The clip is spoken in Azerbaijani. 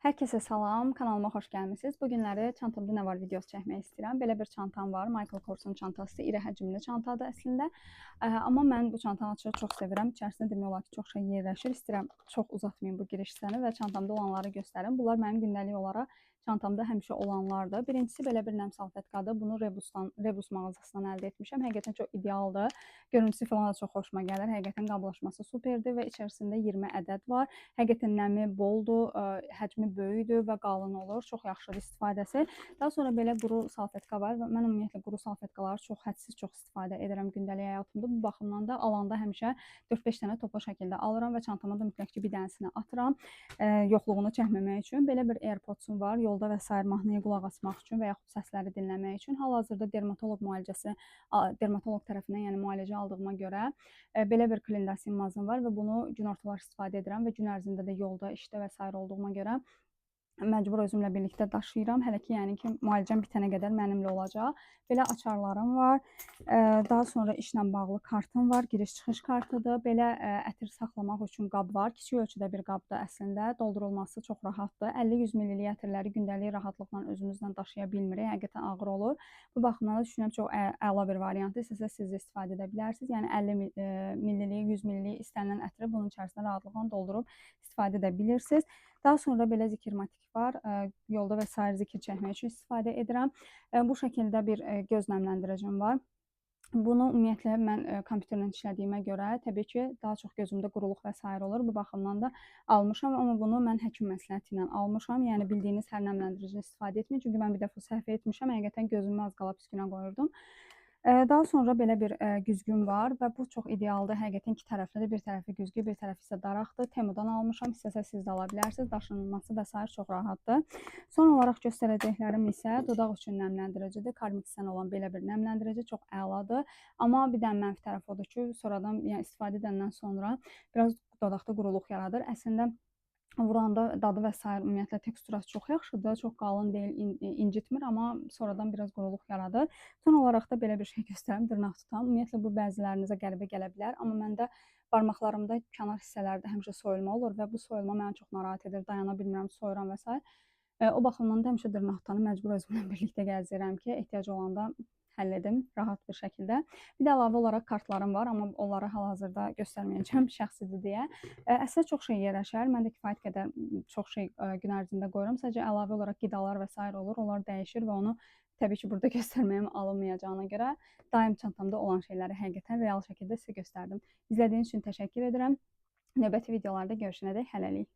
Hər kəsə salam, kanalıma xoş gəlmisiniz. Bu günləri çantamda nə var videosu çəkmək istəyirəm. Belə bir çantam var, Michael Kors'un çantası, iri həcmli çantadır əslində. Amma mən bu çantanı açığı çox sevirəm. İçərisində demək olar ki, çox şey yerləşir. İstəyirəm çox uzatmayım bu giriş hissəni və çantamda olanları göstərim. Bunlar mənim gündəlik olaraq çantamda həmişə olanlardır. Birincisi belə bir nəm salfetkadır. Bunu Rebus mağazasından əldə etmişəm. Həqiqətən çox idealdır. Görüntüsü falan da çox xoşuma gəlir. Həqiqətən qablaşması superdir və içərisində 20 ədəd var. Həqiqətən nəmi boldur, həcmi böyükdür və qalın olur. Çox yaxşıdır istifadəsi. Daha sonra belə quru salfetka var və mən ümumiyyətlə quru salfetkaları çox istifadə edirəm gündəlik həyatımda. Bu baxımdan da alanda həmişə 4-5 dənə toplu şəkildə alıram və çantama da mütləq ki bir dənəsini atıram. Yoxluğunu çəkməmək üçün. Belə bir AirPods-um var. Yolda və sair mahnıya qulaq asmaq üçün və yaxud səsləri dinləmək üçün. Hal-hazırda dermatoloq tərəfindən, yəni müalicə aldığıma görə belə bir kliendasimazım var və bunu günortalar istifadə edirəm və gün ərzində də yolda, işdə və sair olduğuma görə məcbur özümlə birlikdə daşıyıram. Hələ ki, yəni ki, müalicəm bitənə qədər mənimlə olacaq. Belə açarlarım var. Daha sonra işlə bağlı kartım var. Giriş-çıxış kartıdır. Belə ətir saxlamaq üçün qab var. Kiçik ölçüdə bir qabdır əslində. Doldurulması çox rahatdır. 50-100 ml ətirləri gündəlik rahatlıqla özümüzlə daşıya bilmirik. Həqiqətən ağır olur. Bu baxımdan da düşünürəm çox əla bir variantdır. İstəsəz siz də istifadə edə bilərsiniz. Yəni 50 ml, 100 ml istənilən ətri bunun içərisinə rahatlıqla doldurub istifadə edə bilirsiniz. Daha sonra belə zikirmatik var. Yolda və sair zikir çəkmək üçün istifadə edirəm. Bu şəkildə bir göz nəmləndiricim var. Bunu ümumiyyətlə mən kompüterlə işlədiyimə görə təbii ki, daha çox gözümdə quruluq və sair olur. Bu baxımdan da almışam, amma bunu mən həkim məsləhəti ilə almışam. Yəni bildiyiniz hər nəmləndiricini istifadə etməyin. Çünki mən bir dəfə səhv etmişəm. Həqiqətən gözümü az qala pis günə qoyurdum. Daha sonra belə bir güzgüm var və bu çox idealdır. Həqiqətən iki tərəflidir. Bir tərəfi güzgü, bir tərəfi isə daraqdır. Temudan almışam. İstəsəz siz də ala bilərsiniz. Daşınması və sair çox rahatdır. Son olaraq göstərəcəklərim isə dodaq üçün nəmləndiricidir. Carmixdən olan belə bir nəmləndirici çox əladır. Amma bir dənə mənfi tərəfi odur ki, sonradan, yəni istifadə edəndən sonra biraz dodaqda quruluq yaradır. Əslində vuranda dadı və sair ümumiyyətlə teksturası çox yaxşıdır. Çox qalın deyil, incitmir, amma sonradan biraz quruluq yaradır. Son olaraq da belə bir şey göstərim, dırnaq tutam. Ümumiyyətlə bu bəzilərinizə qəribə gələ bilər, amma məndə barmaqlarımda kənar hissələrdə həmişə soyulma olur və bu soyulma məni çox narahat edir. Dayana bilmirəm, soyuram və sair. O baxımdan da həmişə dırnaq tutanı məcbur özümlə birlikdə gəzdirirəm ki, ehtiyac olanda həll edim rahat bir şəkildə. Bir də əlavə olaraq kartlarım var, amma onları hal-hazırda göstərməyəcəm şəxsidir deyə. Əslində çox şey yerləşər. Mən də kifayət qədər çox şey gün ərzində qoyuram. Sadəcə əlavə olaraq qidalar və sair olur. Onlar dəyişir və onu təbii ki, burada göstərməyim alınmayacağına görə daim çantamda olan şeyləri həqiqətən real şəkildə sizə göstərdim. İzlədiyiniz üçün təşəkkür edirəm. Növbəti videolarda görüşənədək hələlik.